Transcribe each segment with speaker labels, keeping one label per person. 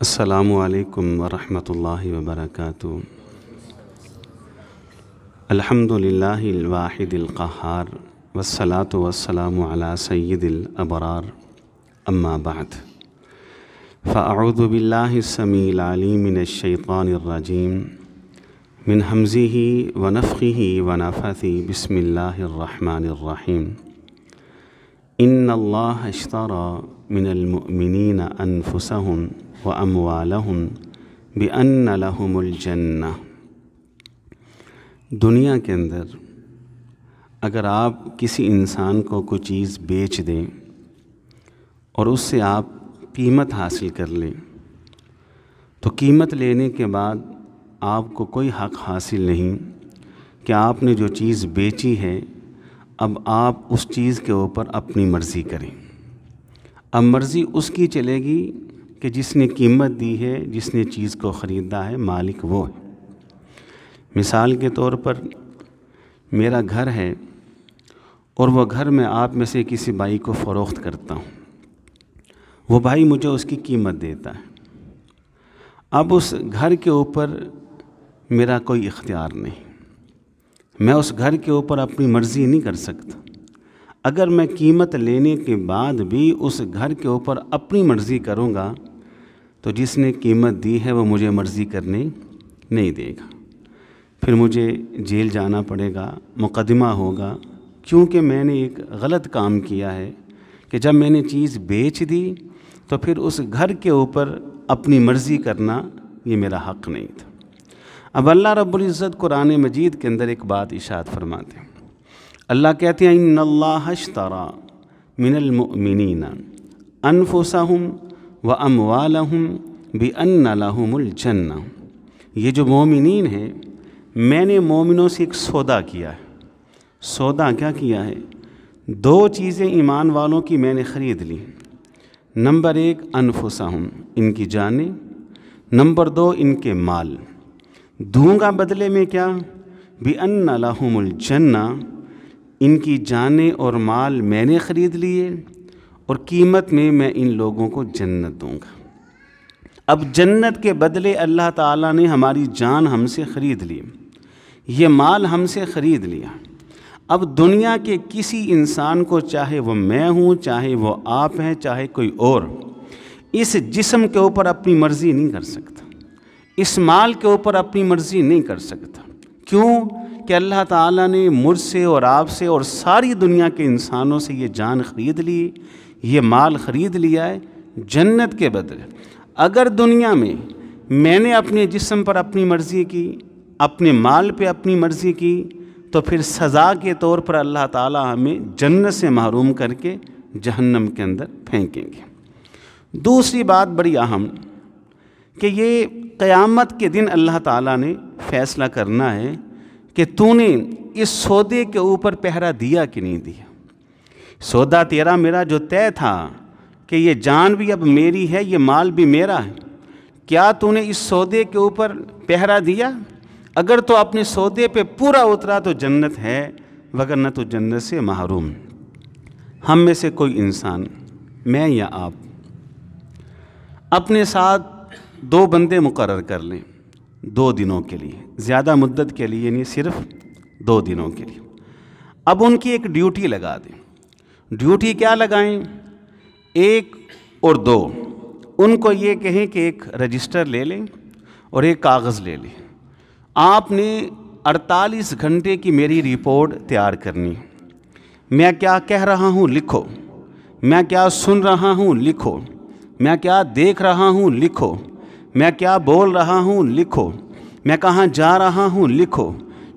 Speaker 1: السلام علیکم ورحمۃ اللہ وبرکاتہ۔ الحمد للہ الواحد القہار والصلاة والسلام علی سید الابرار، اما بعد فاعوذ باللہ السمیع العلیم من الشیطان الرجیم من ہمزہ ونفخہ ونفثہ، بسم اللہ الرحمن الرحیم۔ ان اللہ اشتری من المؤمنین انفسہم وَأَمْوَالَهُمْ بِأَنَّ لَهُمُ الْجَنَّةَ۔ دنیا کے اندر اگر آپ کسی انسان کو کوئی چیز بیچ دیں اور اس سے آپ قیمت حاصل کر لیں تو قیمت لینے کے بعد آپ کو کوئی حق حاصل نہیں کہ آپ نے جو چیز بیچی ہے اب آپ اس چیز کے اوپر اپنی مرضی کریں۔ اب مرضی اس کی چلے گی کہ جس نے قیمت دی ہے، جس نے چیز کو خریدا ہے، مالک وہ ہے۔ مثال کے طور پر میرا گھر ہے اور وہ گھر میں آپ میں سے کسی بھائی کو فروخت کرتا ہوں، وہ بھائی مجھے اس کی قیمت دیتا ہے۔ اب اس گھر کے اوپر میرا کوئی اختیار نہیں، میں اس گھر کے اوپر اپنی مرضی نہیں کر سکتا۔ اگر میں قیمت لینے کے بعد بھی اس گھر کے اوپر اپنی مرضی کروں گا تو جس نے قیمت دی ہے وہ مجھے مرضی کرنے نہیں دے گا، پھر مجھے جیل جانا پڑے گا، مقدمہ ہوگا، کیونکہ میں نے ایک غلط کام کیا ہے کہ جب میں نے چیز بیچ دی تو پھر اس گھر کے اوپر اپنی مرضی کرنا یہ میرا حق نہیں تھا۔ اب اللہ رب العزت قرآن مجید کے اندر ایک بات ارشاد فرماتے ہیں، اللہ کہتے ہیں ان اللہ اشتری من المؤمنین انفسہم واموالہم بان لہم الجنہ۔ یہ جو مومنین ہیں، میں نے مومنوں سے ایک سودا کیا ہے۔ سودا کیا کیا ہے؟ دو چیزیں ایمان والوں کی میں نے خرید لی۔ نمبر ایک انفسہم، ان کی جانیں، نمبر دو ان کے مال۔ دوں گا بدلے میں کیا؟ بان لہم الجنہ، ان کی جانیں اور مال میں نے خرید لیے اور قیمت میں ان لوگوں کو جنت دوں گا۔ اب جنت کے بدلے اللہ تعالیٰ نے ہماری جان ہم سے خرید لی، یہ مال ہم سے خرید لیا۔ اب دنیا کے کسی انسان کو، چاہے وہ میں ہوں، چاہے وہ آپ ہیں، چاہے کوئی اور، اس جسم کے اوپر اپنی مرضی نہیں کر سکتا، اس مال کے اوپر اپنی مرضی نہیں کر سکتا۔ کیوں؟ کہ اللہ تعالیٰ نے مجھ سے اور آپ سے اور ساری دنیا کے انسانوں سے یہ جان خرید لی، یہ مال خرید لیا ہے جنت کے بدلے۔ اگر دنیا میں نے اپنے جسم پر اپنی مرضی کی، اپنے مال پہ اپنی مرضی کی، تو پھر سزا کے طور پر اللہ تعالیٰ ہمیں جنت سے محروم کر کے جہنم کے اندر پھینکیں گے۔ دوسری بات بڑی اہم کہ یہ قیامت کے دن اللہ تعالیٰ نے فیصلہ کرنا ہے کہ تو نے اس سودے کے اوپر پہرا دیا کہ نہیں دیا۔ سودا تیرا میرا جو طے تھا کہ یہ جان بھی اب میری ہے، یہ مال بھی میرا ہے، کیا تو نے اس سودے کے اوپر پہرا دیا؟ اگر تو اپنے سودے پہ پورا اترا تو جنت ہے، وگرنہ تو جنت سے محروم۔ ہم میں سے کوئی انسان، میں یا آپ، اپنے ساتھ دو بندے مقرر کر لیں 2 دنوں کے لیے، زیادہ مدت کے لیے نہیں، صرف 2 دنوں کے لیے۔ اب ان کی ایک ڈیوٹی لگا دیں۔ ڈیوٹی کیا لگائیں؟ 1 اور 2، ان کو یہ کہیں کہ ایک رجسٹر لے لیں اور ایک کاغذ لے لیں، آپ نے 48 گھنٹے کی میری رپورٹ تیار کرنی ہے۔ میں کیا کہہ رہا ہوں لکھو، میں کیا سن رہا ہوں لکھو، میں کیا دیکھ رہا ہوں لکھو، میں کیا بول رہا ہوں لکھو، میں کہاں جا رہا ہوں لکھو،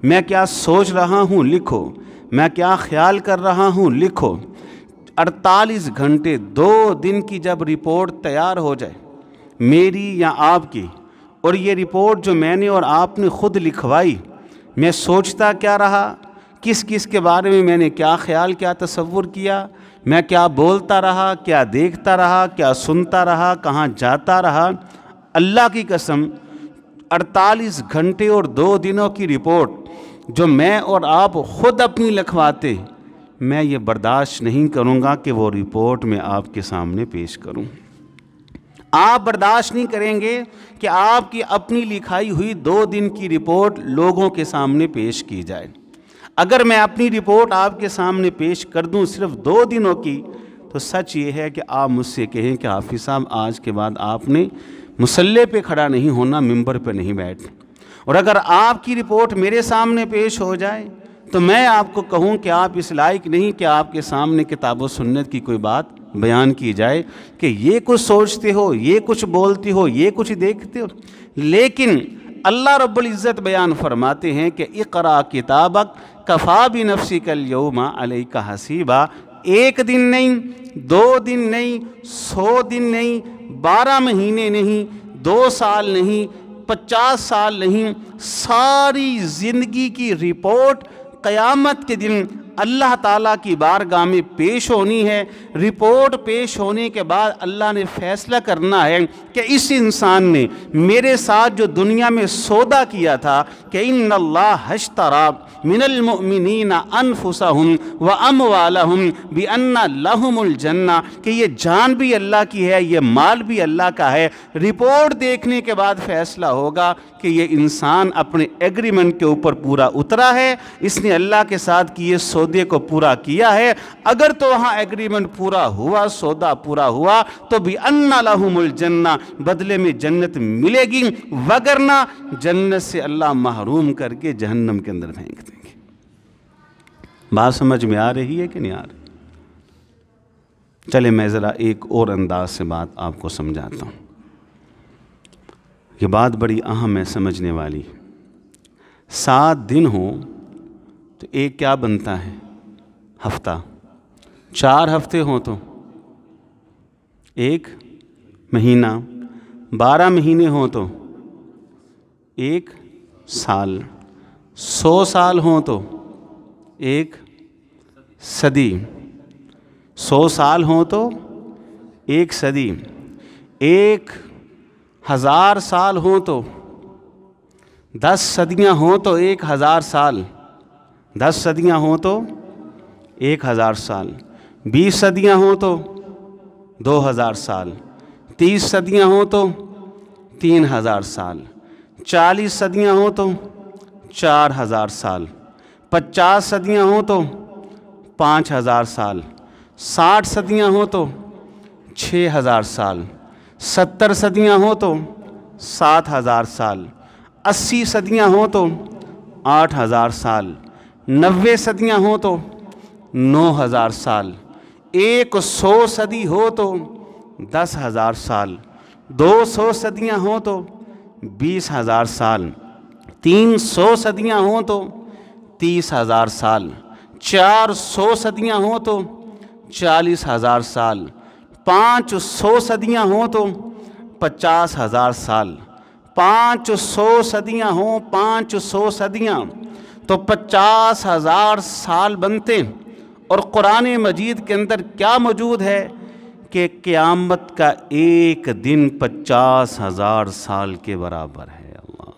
Speaker 1: میں کیا سوچ رہا ہوں لکھو، میں کیا خیال کر رہا ہوں لکھو۔ 48 گھنٹے 2 دن کی جب رپورٹ تیار ہو جائے میری یا آپ کی، اور یہ رپورٹ جو میں نے اور آپ نے خود لکھوائی، میں سوچتا کیا رہا، کس کس کے بارے میں نے کیا خیال، کیا تصور کیا، میں کیا بولتا رہا، کیا دیکھتا رہا، کیا سنتا رہا، کہاں جاتا رہا، اللہ کی قسم 48 گھنٹے اور 2 دنوں کی رپورٹ جو میں اور آپ خود اپنی لکھواتے، میں یہ برداشت نہیں کروں گا کہ وہ رپورٹ میں آپ کے سامنے پیش کروں۔ آپ برداشت نہیں کریں گے کہ آپ کی اپنی لکھائی ہوئی 2 دن کی رپورٹ لوگوں کے سامنے پیش کی جائے۔ اگر میں اپنی رپورٹ آپ کے سامنے پیش کر دوں صرف 2 دنوں کی، تو سچ یہ ہے کہ آپ مجھ سے کہیں کہ حافظ صاحب آج کے بعد آپ نے مصلی پہ کھڑا نہیں ہونا، ممبر پہ نہیں بیٹھ۔ اور اگر آپ کی رپورٹ میرے سامنے پیش ہو جائے تو میں آپ کو کہوں کہ آپ اس لائق نہیں کہ آپ کے سامنے کتاب و سنت کی کوئی بات بیان کی جائے کہ یہ کچھ سوچتے ہو، یہ کچھ بولتے ہو، یہ کچھ دیکھتے ہو۔ لیکن اللہ رب العزت بیان فرماتے ہیں کہ اقرا کتابک کفا بنفسک اليوم علیک حسیبا۔ 1 دن نہیں، 2 دن نہیں، 100 دن نہیں، 12 مہینے نہیں، 2 سال نہیں، 50 سال نہیں، ساری زندگی کی رپورٹ قیامت کے دن اللہ تعالیٰ کی بارگاہ میں پیش ہونی ہے۔ رپورٹ پیش ہونے کے بعد اللہ نے فیصلہ کرنا ہے کہ اس انسان نے میرے ساتھ جو دنیا میں سودا کیا تھا کہ ان اللہ اشتری من المؤمنین انفسہم واموالہم بان لہم الجنہ، کہ یہ جان بھی اللہ کی ہے، یہ مال بھی اللہ کا ہے۔ رپورٹ دیکھنے کے بعد فیصلہ ہوگا کہ یہ انسان اپنے ایگریمنٹ کے اوپر پورا اترا ہے، اس نے اللہ کے ساتھ کیے سودے کو پورا کیا ہے۔ اگر تو وہاں ایگریمنٹ پورا ہوا، سودا پورا ہوا، تو بِأَنَّ لَهُمُ الْجَنَّةِ، بدلے میں جنت ملے گی، وگرنہ جنت سے اللہ محروم کر کے جہنم کے اندر پھینک دیں گے۔ بات سمجھ میں آ رہی ہے کہ نہیں آ رہی؟ چلے میں ذرا ایک اور انداز سے بات آپ کو سمجھاتا ہوں۔ یہ بات بڑی اہم ہے، سمجھنے والی۔ 7 دن ہوں تو ایک کیا بنتا ہے؟ ہفتہ۔ 4 ہفتے ہوں تو 1 مہینہ۔ 12 مہینے ہوں تو 1 سال۔ 100 سال ہوں تو 1 صدی۔ 100 سال ہوں تو 1 صدی۔ 1000 سال ہوں تو 10 صدیاں ہوں تو 1000 سال۔ 10 صدیاں ہوں تو 1000 سال۔ 20 صدیاں ہوں تو 2000 سال۔ 30 صدیاں ہوں تو 3000 سال۔ 40 صدیاں ہوں تو 4000 سال۔ 50 صدیاں ہوں تو 5000 سال۔ 60 صدیاں ہوں تو 6000 سال۔ 70 صدیاں ہوں تو 7000 سال۔ 80 صدیاں ہوں تو 8000 سال۔ 90 صدیاں ہوں تو 9000 سال۔ 100 صدی ہو تو 10000 سال۔ 200 صدیاں ہوں تو 20000 سال۔ 300 صدیاں ہوں تو 30000 سال۔ 400 صدیاں ہوں تو 40000 سال۔ 500 صدیاں ہوں تو 50000 سال۔ 500 صدیاں ہوں، 500 صدیاں تو 50000 سال بنتے۔ اور قرآن مجید کے اندر کیا موجود ہے کہ قیامت کا ایک دن 50000 سال کے برابر ہے۔ اللہ،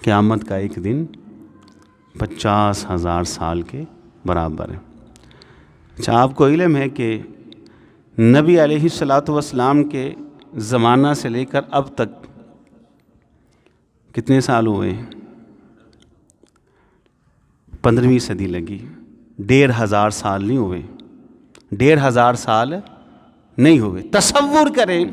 Speaker 1: قیامت کا ایک دن 50000 سال کے برابر ہے۔ اچھا، آپ کو علم ہے کہ نبی علیہ الصلوۃ والسلام کے زمانہ سے لے کر اب تک کتنے سال ہوئے؟ 15ویں صدی لگی۔ 1500 سال نہیں ہوئے، 1500 سال نہیں ہوئے۔ تصور کریں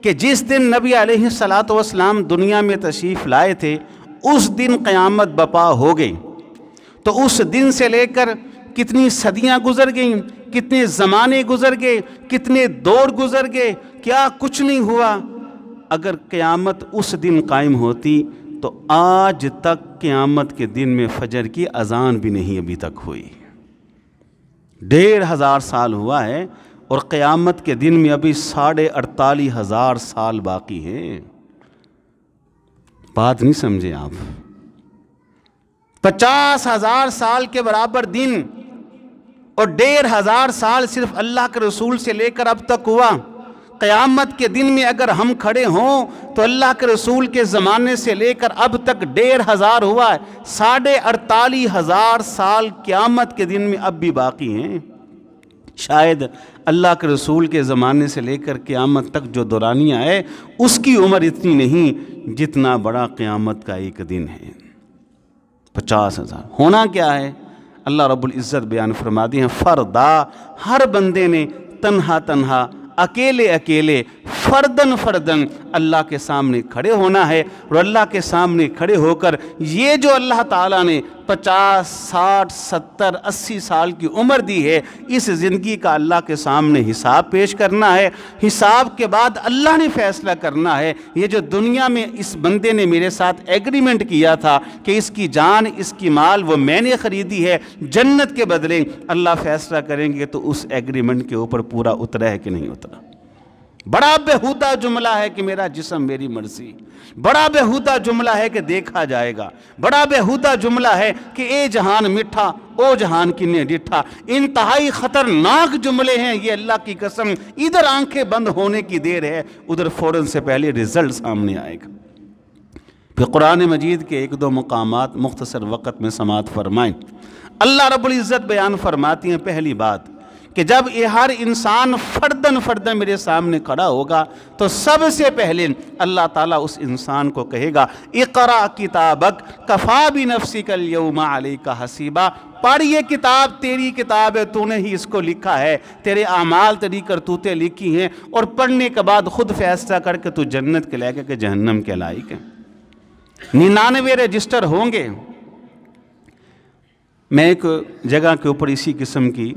Speaker 1: کہ جس دن نبی علیہ الصلوۃ والسلام دنیا میں تشریف لائے تھے اس دن قیامت بپا ہو گئی، تو اس دن سے لے کر کتنی صدیاں گزر گئیں، کتنے زمانے گزر گئے، کتنے دور گزر گئے، کیا کچھ نہیں ہوا۔ اگر قیامت اس دن قائم ہوتی تو آج تک قیامت کے دن میں فجر کی اذان بھی نہیں ابھی تک ہوئی۔ 1500 سال ہوا ہے اور قیامت کے دن میں ابھی 48,500 سال باقی ہیں۔ بات نہیں سمجھے آپ؟ 50,000 سال کے برابر دن اور 1500 سال صرف اللہ کے رسول سے لے کر اب تک ہوا۔ قیامت کے دن میں اگر ہم کھڑے ہوں تو اللہ کے رسول کے زمانے سے لے کر اب تک 1500 ہوا ہے۔ 48,500 سال قیامت کے دن میں اب بھی باقی ہیں۔ شاید اللہ کے رسول کے زمانے سے لے کر قیامت تک جو دورانیہ ہے اس کی عمر اتنی نہیں جتنا بڑا قیامت کا ایک دن ہے، 50,000۔ ہونا کیا ہے؟ اللہ رب العزت بیان فرماتے ہیں فردا، ہر بندے نے تنہا تنہا، اکیلے اکیلے، فردن فردن اللہ کے سامنے کھڑے ہونا ہے، اور اللہ کے سامنے کھڑے ہو کر یہ جو اللہ تعالیٰ نے 50، 60، 70، 80 سال کی عمر دی ہے، اس زندگی کا اللہ کے سامنے حساب پیش کرنا ہے۔ حساب کے بعد اللہ نے فیصلہ کرنا ہے، یہ جو دنیا میں اس بندے نے میرے ساتھ ایگریمنٹ کیا تھا کہ اس کی جان، اس کی مال وہ میں نے خریدی ہے جنت کے بدلے، اللہ فیصلہ کریں گے تو اس ایگریمنٹ کے اوپر پورا اترا ہے کہ نہیں اترا۔ بڑا بےہودہ جملہ ہے کہ میرا جسم میری مرضی، بڑا بےہودہ جملہ ہے کہ دیکھا جائے گا، بڑا بےہودہ جملہ ہے کہ اے جہان میٹھا او جہان کنے ڈٹھا۔ انتہائی خطرناک جملے ہیں یہ، اللہ کی قسم۔ ادھر آنکھیں بند ہونے کی دیر ہے، ادھر فوراً سے پہلے رزلٹ سامنے آئے گا۔ پھر قرآن مجید کے 1-2 مقامات مختصر وقت میں سماعت فرمائیں۔ اللہ رب العزت بیان فرماتی ہیں پہلی بات کہ جب یہ ہر انسان فردن فردن میرے سامنے کھڑا ہوگا تو سب سے پہلے اللہ تعالیٰ اس انسان کو کہے گا اقرا کتابک کفا بنفسک اليوم علیک حسیبا، پڑھ یہ کتاب، تیری کتاب ہے، تو نے ہی اس کو لکھا ہے، تیرے اعمال تیری کرتوتیں لکھی ہیں، اور پڑھنے کے بعد خود فیصلہ کر کے تو جنت کے لائق ہے کہ جہنم کے لائق ہے۔ 99 رجسٹر ہوں گے۔ میں ایک جگہ کے اوپر اسی قسم کی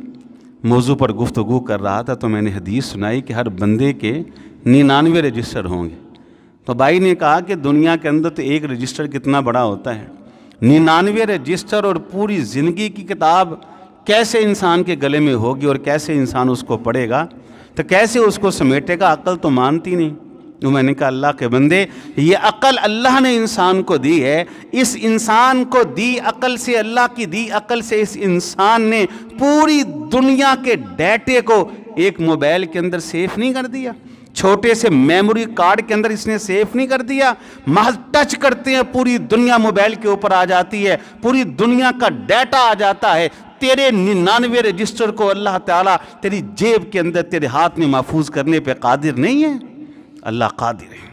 Speaker 1: موضوع پر گفتگو کر رہا تھا تو میں نے حدیث سنائی کہ ہر بندے کے 99 رجسٹر ہوں گے۔ تو بھائی نے کہا کہ دنیا کے اندر تو ایک رجسٹر کتنا بڑا ہوتا ہے، 99 رجسٹر اور پوری زندگی کی کتاب کیسے انسان کے گلے میں ہوگی اور کیسے انسان اس کو پڑھے گا، تو کیسے اس کو سمیٹے گا؟ عقل تو مانتی نہیں۔ تو میں نے کہا اللہ کے بندے، یہ عقل اللہ نے انسان کو دی ہے، اس انسان کو دی عقل سے، اللہ کی دی عقل سے اس انسان نے پوری دنیا کے ڈیٹے کو ایک موبائل کے اندر سیف نہیں کر دیا، چھوٹے سے میموری کارڈ کے اندر اس نے سیف نہیں کر دیا، محض ٹچ کرتے ہیں پوری دنیا موبائل کے اوپر آ جاتی ہے، پوری دنیا کا ڈیٹا آ جاتا ہے۔ تیرے 99 رجسٹر کو اللہ تعالیٰ تیری جیب کے اندر تیرے ہاتھ میں محفوظ کرنے پہ قادر نہیں ہے؟ اللہ قادر ہے۔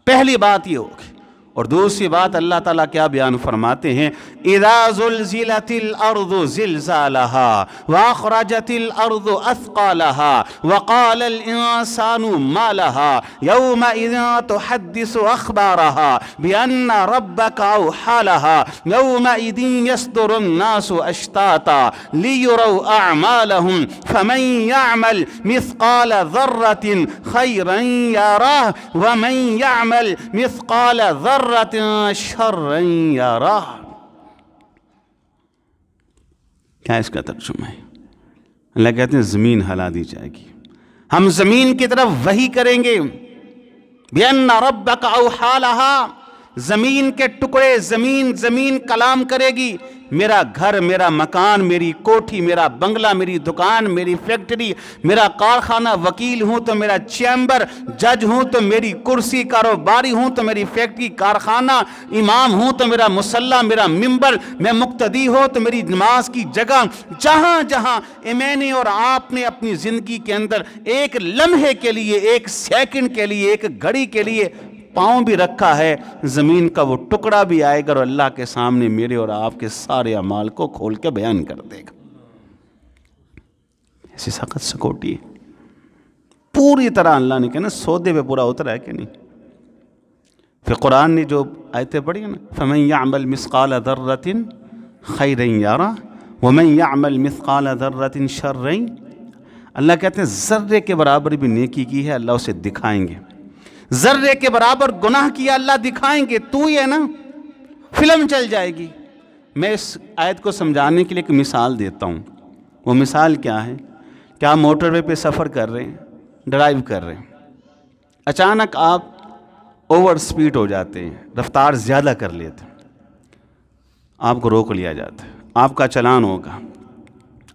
Speaker 1: پہلی بات یہ ہوگی۔ اور دوسری بات اللہ تعالیٰ کیا بیان فرماتے ہیں؟ اِذَا زُلْزِلَتِ الْأَرْضُ زِلْزَالَهَا وَأَخْرَجَتِ الْأَرْضُ أَثْقَالَهَا وَقَالَ الْإِنسَانُ مَا لَهَا يَوْمَئِذٍ تُحَدِّثُ أَخْبَارَهَا بِأَنَّ رَبَّكَ أَوْحَىٰ لَهَا يَوْمَئِذٍ يَصْدُرُ النَّاسُ أَشْتَاتًا لِيُرَوْا أَعْمَالَهُمْ فَمَنْ يَعْمَلْ مِثْقَالَ ذَرَّةٍ خَيْرًا يَرَهُ وَمَنْ يَعْمَلْ مِثْقَالَ ذَرَّةٍ شَرًّا يَرَهُ۔ کیا اس کا ترجمہ ہے؟ اللہ کہتے ہیں زمین ہلا دی جائے گی، ہم زمین کی طرف وحی کریں گے۔ بِأَنَّ رَبَّكَ أَوْحَىٰ لَهَا، زمین کے ٹکڑے، زمین کلام کرے گی، میرا گھر، میرا مکان، میری کوٹھی، میرا بنگلہ، میری دکان، میری فیکٹری، میرا کارخانہ، وکیل ہوں تو میرا چیمبر، جج ہوں تو میری کرسی، کاروباری ہوں تو میری فیکٹری کارخانہ، امام ہوں تو میرا مصلی، میرا ممبر، میں مقتدی ہوں تو میری نماز کی جگہ، جہاں جہاں میں نے اور آپ نے اپنی زندگی کے اندر ایک لمحے کے لیے، ایک سیکنڈ کے لیے، ایک گھڑی کے لیے پاؤں بھی رکھا ہے، زمین کا وہ ٹکڑا بھی آئے گا اور اللہ کے سامنے میرے اور آپ کے سارے اعمال کو کھول کے بیان کر دے گا۔ ایسی سخت سکوٹی ہے، پوری طرح اللہ نے کہنا سودے پہ پورا اترا ہے کہ نہیں۔ پھر قرآن نے جو آیتیں پڑھی ہیں نا، فَمَنْ يَعْمَلْ مِثْقَالَ ذَرَّةٍ خَيْرًا يَرَهُ وَمَنْ يَعْمَلْ مِثْقَالَ ذَرَّةٍ شَرًّا، اللہ کہتے ہیں ذرے کے برابر بھی نیکی کی ہے اللہ اسے دکھائیں گے، ذرے کے برابر گناہ کیا اللہ دکھائیں گے، تو ہی ہے نا، فلم چل جائے گی۔ میں اس آیت کو سمجھانے کے لیے ایک مثال دیتا ہوں۔ وہ مثال کیا ہے کہ آپ موٹر وے پہ سفر کر رہے ہیں، ڈرائیو کر رہے ہیں، اچانک آپ اوور سپیڈ ہو جاتے ہیں، رفتار زیادہ کر لیتے ہیں، آپ کو روک لیا جاتا ہے، آپ کا چلان ہوگا۔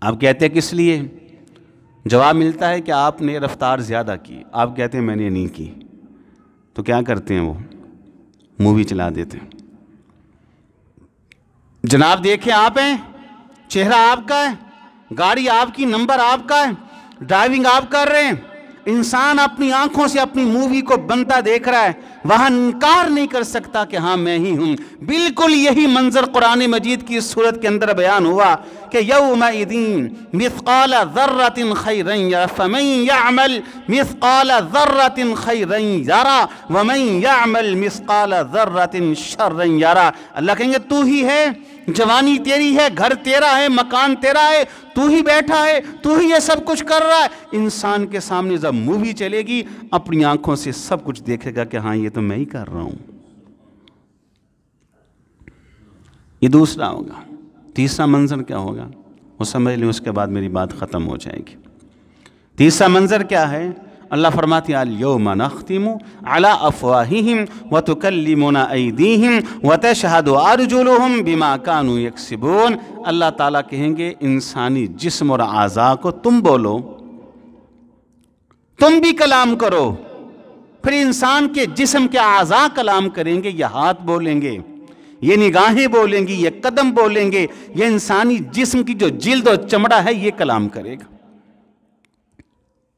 Speaker 1: آپ کہتے ہیں کس لیے؟ جواب ملتا ہے کہ آپ نے رفتار زیادہ کی۔ آپ کہتے ہیں میں نے نہیں کی۔ تو کیا کرتے ہیں؟ وہ مووی چلا دیتے ہیں۔ جناب دیکھیں آپ ہیں، چہرہ آپ کا ہے، گاڑی آپ کی، نمبر آپ کا ہے، ڈرائیونگ آپ کر رہے ہیں، انسان اپنی آنکھوں سے اپنی مووی کو بنتا دیکھ رہا ہے، وہاں انکار نہیں کر سکتا کہ ہاں میں ہی ہوں۔ بالکل یہی منظر قرآن مجید کی اس صورت کے اندر بیان ہوا کہ یومئذ مثقال ذرۃ خیرا یرى فمن یعمل مثقال ذرۃ خیرا یرى ومن یعمل مثقال ذرۃ شرا یرى۔ اللہ کہیں گے تو ہی ہے، جوانی تیری ہے، گھر تیرا ہے، مکان تیرا ہے، تو ہی بیٹھا ہے، تو ہی یہ سب کچھ کر رہا ہے۔ انسان کے سامنے جب مووی چلے گی اپنی آنکھوں سے سب کچھ دیکھے گا کہ ہاں یہ تو میں ہی کر رہا ہوں۔ یہ دوسرا ہوگا۔ تیسرا منظر کیا ہوگا وہ سمجھ لیں، اس کے بعد میری بات ختم ہو جائے گی۔ تیسرا منظر کیا ہے؟ اللہ فرماتی ہے الیوم نختم علی افواہہم وتکلمنا ایدیہم وتشہد ارجلہم بما کانوا یکسبون۔ اللہ تعالیٰ کہیں گے انسانی جسم اور اعضاء کو تم بولو، تم بھی کلام کرو۔ پھر انسان کے جسم کے اعضاء کلام کریں گے، یہ ہاتھ بولیں گے، یہ نگاہیں بولیں گی، یہ قدم بولیں گے، یہ انسانی جسم کی جو جلد اور چمڑا ہے یہ کلام کرے گا۔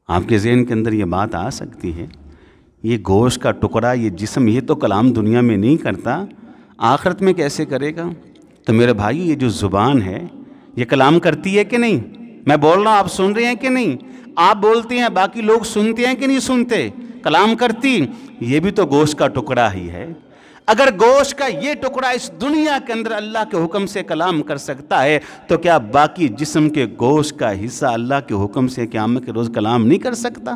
Speaker 1: آپ کے ذہن کے اندر یہ بات آ سکتی ہے یہ گوشت کا ٹکڑا، یہ جسم، یہ تو کلام دنیا میں نہیں کرتا، آخرت میں کیسے کرے گا؟ تو میرے بھائی یہ جو زبان ہے یہ کلام کرتی ہے کہ نہیں؟ میں بول رہا ہوں آپ سن رہے ہیں کہ نہیں؟ آپ بولتے ہیں باقی لوگ سنتے ہیں کہ نہیں سنتے؟ کلام کرتی؟ یہ بھی تو گوشت کا ٹکڑا ہی ہے۔ اگر گوشت کا یہ ٹکڑا اس دنیا کے اندر اللہ کے حکم سے کلام کر سکتا ہے تو کیا باقی جسم کے گوشت کا حصہ اللہ کے حکم سے قیامت کے روز کلام نہیں کر سکتا؟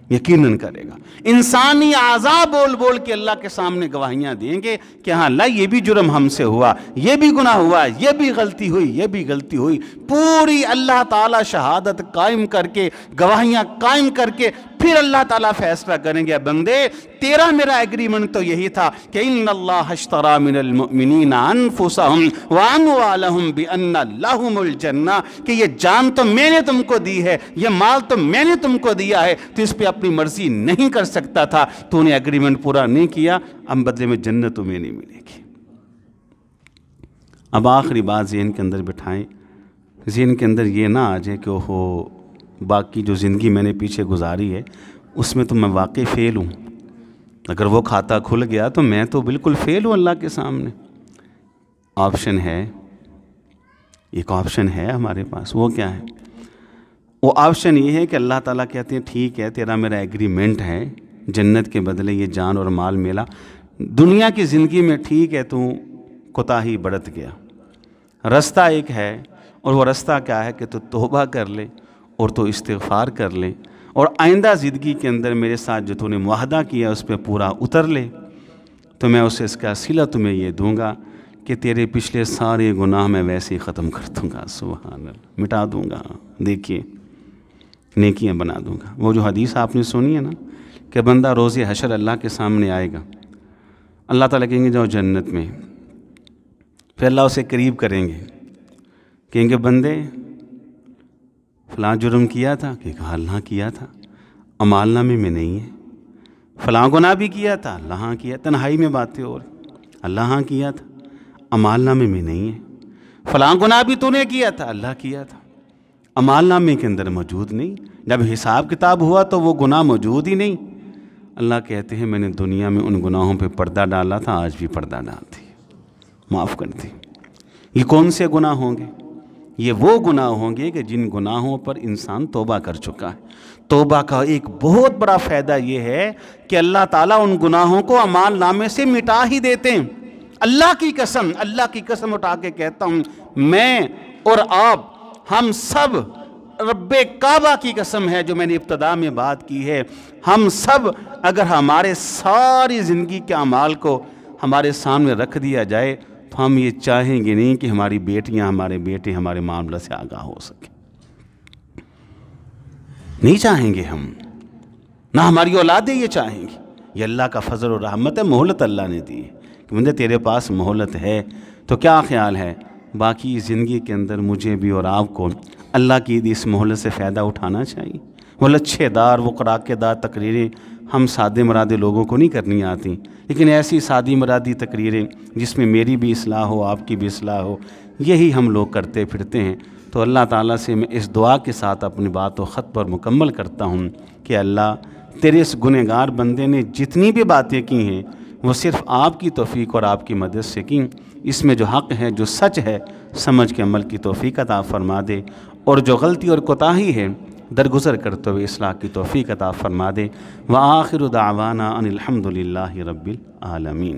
Speaker 1: یقیناً کرے گا۔ انسانی اعضاء بول بول کے اللہ کے سامنے گواہیاں دیں گے کہ ہاں اللہ یہ بھی جرم ہم سے ہوا، یہ بھی گناہ ہوا، یہ بھی غلطی ہوئی، یہ بھی غلطی ہوئی۔ پوری اللہ تعالیٰ شہادت قائم کر کے، گواہیاں قائم کر کے پھر اللہ تعالیٰ فیصلہ کریں گے بندے تیرا میرا ایگریمنٹ تو یہی تھا کہ ان اللہ اشتری من المؤمنین انفسہم واموالہم بان لہم الجنہ، کہ یہ جان تو میں نے تم کو دی ہے، یہ مال تو میں نے تم کو دیا ہے، تو اس پہ اپنی مرضی نہیں کر سکتا تھا، تو نے ایگریمنٹ پورا نہیں کیا، اب بدلے میں جنت تمہیں نہیں ملے گی۔ اب آخری بات ذہن کے اندر بٹھائیں، ذہن کے اندر یہ نہ آ جائے کہ اوہو باقی جو زندگی میں نے پیچھے گزاری ہے اس میں تو میں واقعی فیل ہوں، اگر وہ کھاتا کھل گیا تو میں تو بالکل فیل ہوں اللہ کے سامنے۔ آپشن ہے، ایک آپشن ہے ہمارے پاس، وہ کیا ہے؟ وہ آپشن یہ ہے کہ اللہ تعالیٰ کہتے ہیں ٹھیک ہے تیرا میرا ایگریمنٹ ہے، جنت کے بدلے یہ جان اور مال ملا، دنیا کی زندگی میں ٹھیک ہے تو کوتاہی برت گیا، رستہ ایک ہے، اور وہ رستہ کیا ہے کہ تو توبہ کر لے اور تو استغفار کر لے، اور آئندہ زندگی کے اندر میرے ساتھ جو تو نے معاہدہ کیا اس پہ پورا اتر لے، تو میں اسے اس کا صلہ تمہیں یہ دوں گا کہ تیرے پچھلے سارے گناہ میں ویسے ہی ختم کر دوں گا، سبحان اللہ، مٹا دوں گا، دیکھیے نیکیاں بنا دوں گا۔ وہ جو حدیث آپ نے سنی ہے نا کہ بندہ روز حشر اللہ کے سامنے آئے گا، اللہ تعالیٰ کہیں گے جاؤ جنت میں، پھر اللہ اسے قریب کریں گے، کہیں گے بندے فلاں جرم کیا تھا، کہ کہا اللہ کیا تھا، اعمال نامے میں نہیں ہے، فلاں گناہ بھی کیا تھا، اللہ ہاں کیا، تنہائی میں باتیں اور اللہ ہاں کیا تھا، اعمال نامے میں نہیں ہے، فلاں گناہ بھی تو نے کیا تھا، اللہ کیا تھا، اعمال نامے کے اندر موجود نہیں، جب حساب کتاب ہوا تو وہ گناہ موجود ہی نہیں۔ اللہ کہتے ہیں میں نے دنیا میں ان گناہوں پہ پردہ ڈالا تھا، آج بھی پردہ ڈالتی، معاف کرتی۔ یہ کون سے گناہ ہوں گے؟ یہ وہ گناہ ہوں گے کہ جن گناہوں پر انسان توبہ کر چکا ہے۔ توبہ کا ایک بہت بڑا فائدہ یہ ہے کہ اللہ تعالیٰ ان گناہوں کو اعمال نامے سے مٹا ہی دیتے ہیں۔ اللہ کی قسم اٹھا کے کہتا ہوں، میں اور آپ، ہم سب، رب کعبہ کی قسم ہے جو میں نے ابتدا میں بات کی ہے، ہم سب اگر ہمارے ساری زندگی کے اعمال کو ہمارے سامنے رکھ دیا جائے تو ہم یہ چاہیں گے نہیں کہ ہماری بیٹیاں، ہمارے بیٹے ہمارے معاملہ سے آگاہ ہو سکیں، نہیں چاہیں گے ہم، نہ ہماری اولادیں یہ چاہیں گی۔ یہ اللہ کا فضل و رحمت ہے، مہلت اللہ نے دی ہے کہ بندے تیرے پاس مہلت ہے، تو کیا خیال ہے باقی زندگی کے اندر مجھے بھی اور آپ کو اللہ کی دی اس مہلت سے فائدہ اٹھانا چاہیے۔ وہ لچھے دار، وہ کڑاکے دار تقریریں ہم سادے مرادے لوگوں کو نہیں کرنی آتی، لیکن ایسی سادی مرادی تقریریں جس میں میری بھی اصلاح ہو، آپ کی بھی اصلاح ہو، یہی ہم لوگ کرتے پھرتے ہیں۔ تو تو اللہ تعالیٰ سے میں اس دعا کے ساتھ اپنی بات و خط پر مکمل کرتا ہوں کہ اللہ تیرے اس گنہگار بندے نے جتنی بھی باتیں کی ہیں وہ صرف آپ کی توفیق اور آپ کی مدد سے کی، اس میں جو حق ہے، جو سچ ہے، سمجھ کے عمل کی توفیق عطا فرما دے، اور جو غلطی اور کوتاہی ہے درگزر کرتے ہوئے اصلاح کی توفیق عطا فرما دے۔ وآخر دعوانا ان الحمد للہ رب العالمین۔